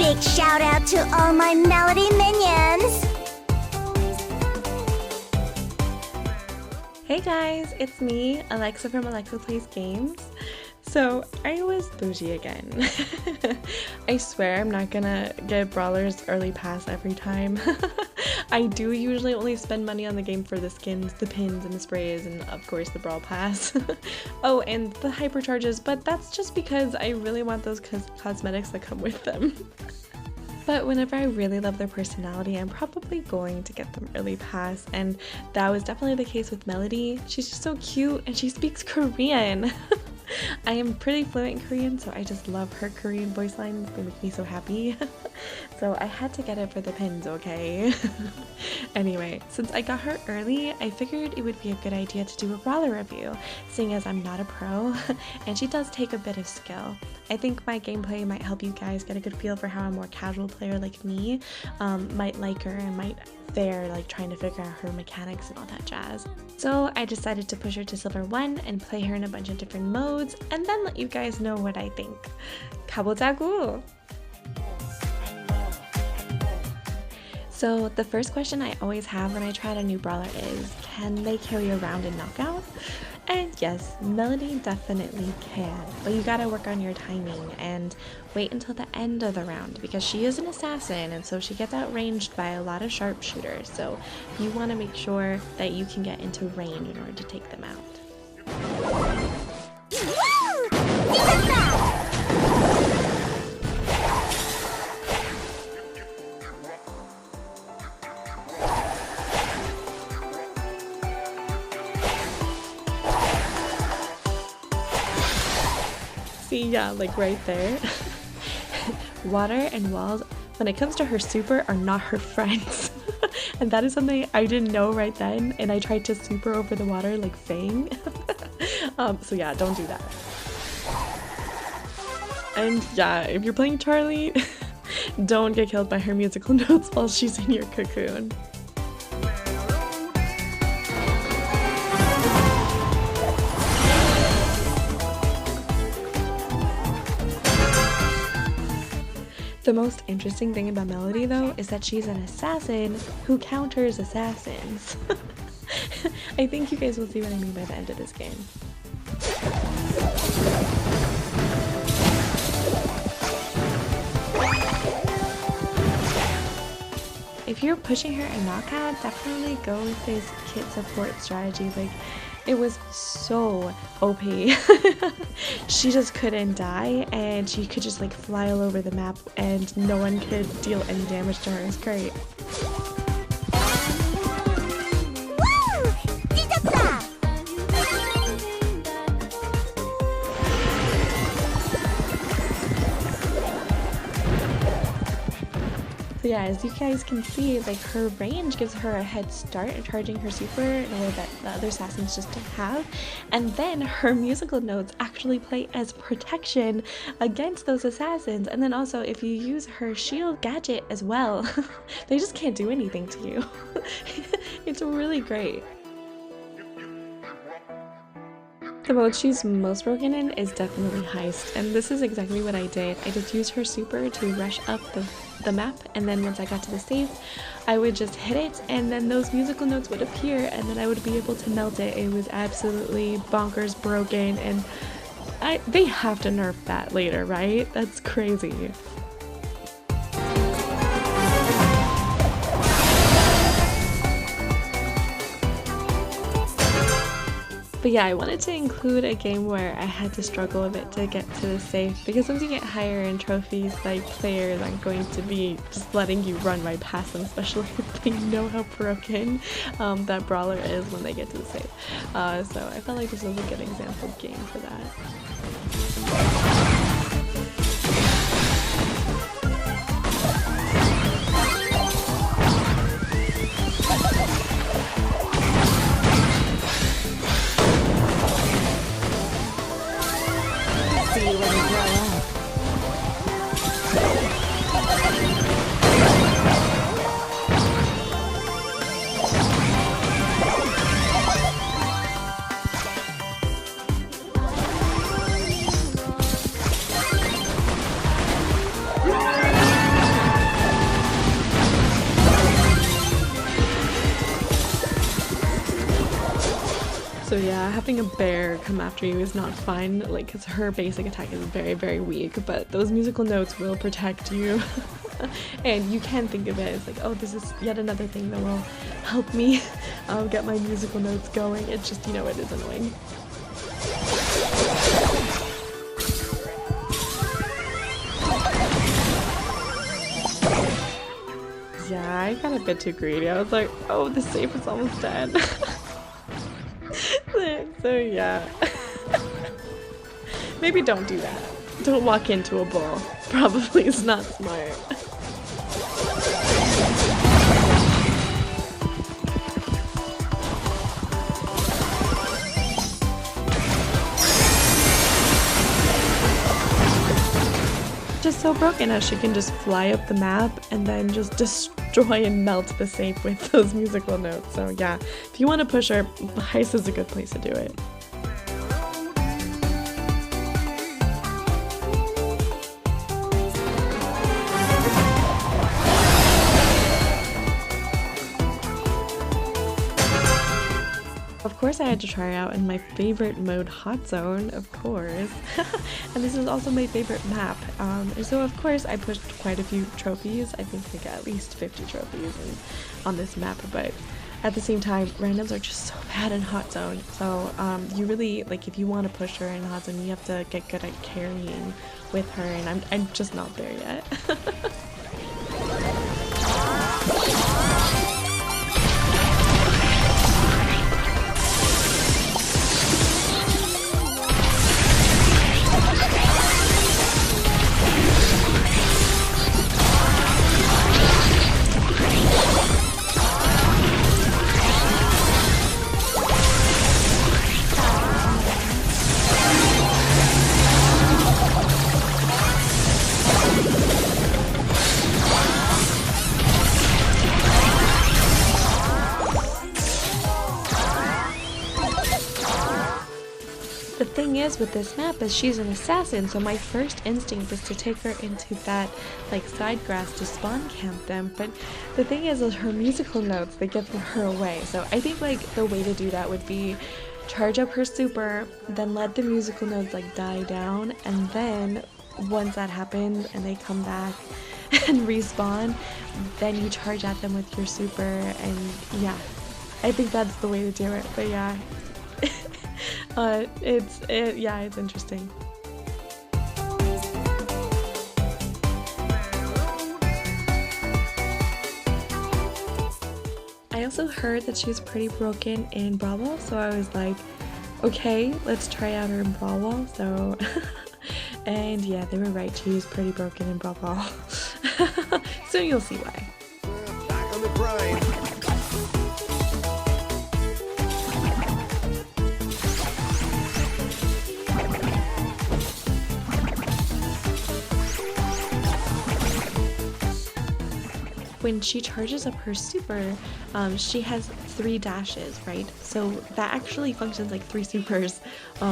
Big shout out to all my Melodie minions! Hey guys, it's me, Alexa from Alexa Plays Games. So, I was bougie again. I swear I'm not gonna get Brawler's early pass every time. I do usually only spend money on the game for the skins, the pins, and the sprays, and of course the Brawl Pass. Oh, and the hypercharges, but that's just because I really want those cosmetics that come with them. But whenever I really love their personality, I'm probably going to get them early pass, and that was definitely the case with Melodie. She's just so cute, and she speaks Korean! I am pretty fluent in Korean, so I just love her Korean voice lines. They make me so happy. So I had to get it for the pins, okay? Anyway, since I got her early, I figured it would be a good idea to do a brawler review, seeing as I'm not a pro, and she does take a bit of skill. I think my gameplay might help you guys get a good feel for how a more casual player like me might like her and might fare like trying to figure out her mechanics and all that jazz. So I decided to push her to Silver 1 and play her in a bunch of different modes and then let you guys know what I think. 가보자고! So the first question I always have when I try out a new brawler is, can they carry around in knockout? And yes, Melodie definitely can, but you gotta work on your timing and wait until the end of the round because she is an assassin and so she gets outranged by a lot of sharpshooters, so you want to make sure that you can get into range in order to take them out. See, yeah, like right there. Water and walls, when it comes to her super, are not her friends. And that is something I didn't know right then, and I tried to super over the water like Fang. So yeah, don't do that. And yeah, if you're playing Charlie, don't get killed by her musical notes while she's in your cocoon. The most interesting thing about Melodie, though, is that she's an assassin who counters assassins. I think you guys will see what I mean by the end of this game. If you're pushing her in knockout, definitely go with this kit support strategy. Like, it was so OP. She just couldn't die and she could just like fly all over the map and no one could deal any damage to her. It's great. So yeah, as you guys can see, like her range gives her a head start in charging her super in a way that the other assassins just don't have. And then her musical notes actually play as protection against those assassins. And then also if you use her shield gadget as well, they just can't do anything to you. It's really great. The mode she's most broken in is definitely Heist, and this is exactly what I did. I just used her super to rush up the map, and then once I got to the safe, I would just hit it, and then those musical notes would appear, and then I would be able to melt it. It was absolutely bonkers broken, and they have to nerf that later, right? That's crazy. But yeah, I wanted to include a game where I had to struggle a bit to get to the safe, because once you get higher in trophies, like players aren't going to be just letting you run right past them, especially if they know how broken that brawler is when they get to the safe. So I felt like this was a good example game for that. yeah, having a bear come after you is not fun, like, because her basic attack is very, very weak, but those musical notes will protect you. And you can think of it as like, oh, this is yet another thing that will help me get my musical notes going. It's just, you know, it is annoying. Yeah, I got a bit too greedy. I was like, oh, the safe is almost dead. So yeah. Maybe don't do that. Don't walk into a bull. Probably is not smart. Just so broken as she can just fly up the map and then just destroy and melt the safe with those musical notes. So yeah, if you want to push her, Heist is a good place to do it. Of course I had to try out in my favorite mode, Hot Zone, of course. And this is also my favorite map. And so of course I pushed quite a few trophies. I think I got at least 50 trophies on this map, but at the same time, randoms are just so bad in Hot Zone. So you really, like, if you want to push her in Hot Zone, you have to get good at carrying with her, and I'm just not there yet. The thing is with this map is she's an assassin, so my first instinct is to take her into that like side grass to spawn camp them, but the thing is her musical notes, they give her away. So I think like the way to do that would be charge up her super, then let the musical notes like die down, and then once that happens and they come back and respawn, then you charge at them with your super, and yeah, I think that's the way to do it. But yeah. It's interesting. I also heard that she's pretty broken in Brawl Ball, so I was like, okay, let's try out her in Brawl Ball. So, and yeah, they were right, she's pretty broken in Brawl Ball. So you'll see why. Back on the grind. When she charges up her super, she has 3 dashes, right? So that actually functions like 3 supers,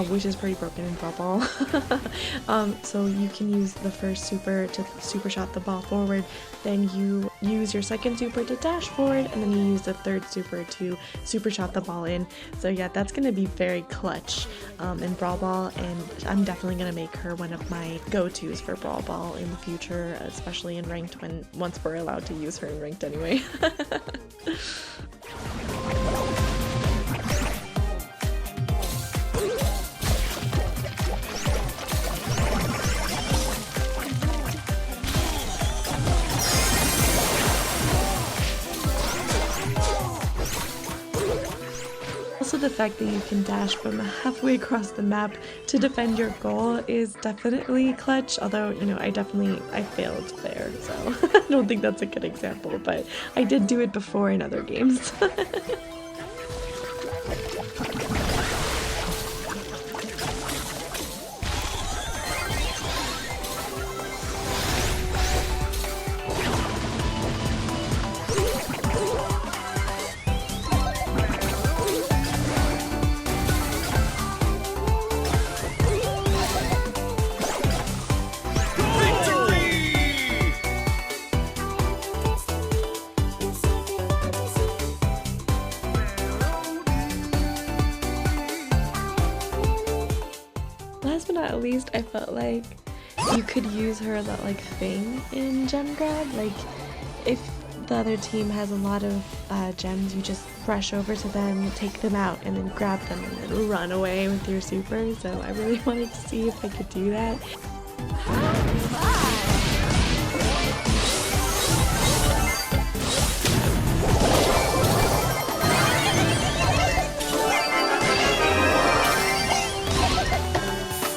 which is pretty broken in Brawl Ball. So you can use the first super to super shot the ball forward, then you use your second super to dash forward, and then you use the third super to super shot the ball in. So yeah, that's gonna be very clutch in Brawl Ball, and I'm definitely gonna make her one of my go-tos for Brawl Ball in the future, especially in ranked once we're allowed to use her in ranked anyway. Also, the fact that you can dash from halfway across the map to defend your goal is definitely clutch, although, you know, I failed there, so I don't think that's a good example, but I did do it before in other games. Heist, I felt like you could use her that like thing in gem grab. Like if the other team has a lot of gems, you just rush over to them, take them out, and then grab them and then run away with your super. So I really wanted to see if I could do that.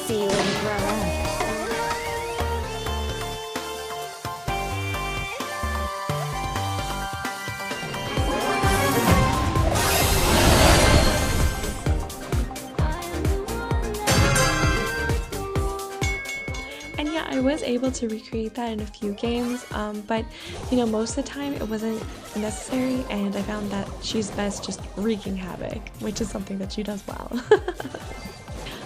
See you when you grow up. And yeah, I was able to recreate that in a few games, but you know, most of the time it wasn't necessary, and I found that she's best just wreaking havoc, which is something that she does well.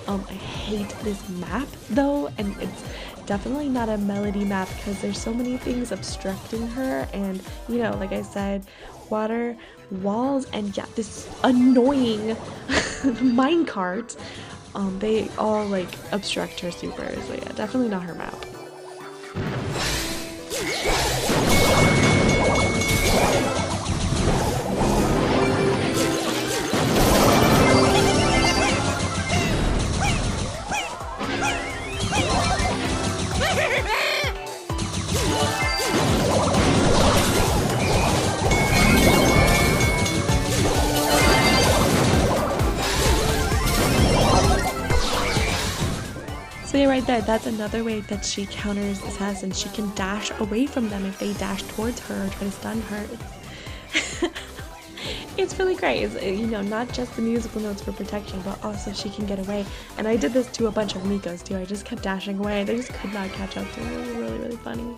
I hate this map though, and it's definitely not a Melodie map because there's so many things obstructing her, and you know, like I said, water, walls, and yeah, this annoying minecart. They all like obstruct her super, so yeah, definitely not her map. So yeah, right there, that's another way that she counters assassins. She can dash away from them if they dash towards her or try to stun her. It's really great. It's, you know, not just the musical notes for protection, but also she can get away. And I did this to a bunch of Mikos too. I just kept dashing away. They just could not catch up to me. It was really, really funny.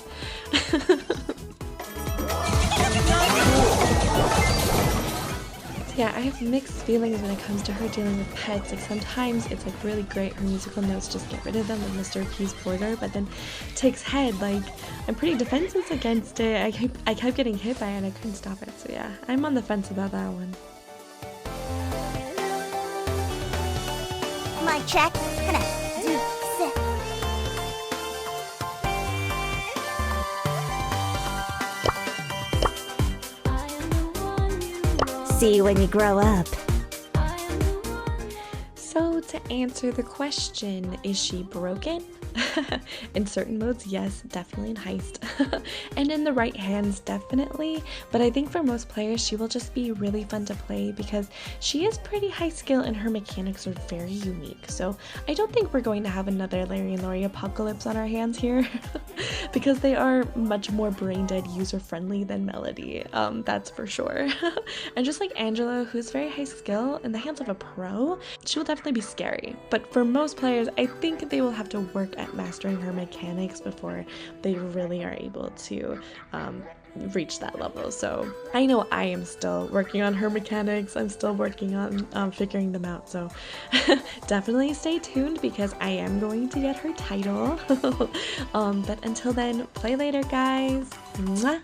Yeah, I have mixed feelings when it comes to her dealing with pets. Like sometimes it's like really great, her musical notes just get rid of them when Mr. P's border, but then takes head, like I'm pretty defenseless against it. I kept getting hit by it and I couldn't stop it. So yeah, I'm on the fence about that one. Mic check. Hana, do, sit. See you when you grow up. So to answer the question, is she broken? In certain modes, yes, definitely in Heist. And in the right hands, definitely. But I think for most players, she will just be really fun to play because she is pretty high skill and her mechanics are very unique. So I don't think we're going to have another Larry and Lawrie apocalypse on our hands here because they are much more brain-dead user-friendly than Melodie, that's for sure. And just like Angela, who's very high skill in the hands of a pro, she will definitely be scary. But for most players, I think they will have to work at mastering her mechanics before they really are able to reach that level. So I know I am still working on her mechanics. I'm still working on figuring them out. So definitely stay tuned because I am going to get her title. But until then, play later, guys. Mwah!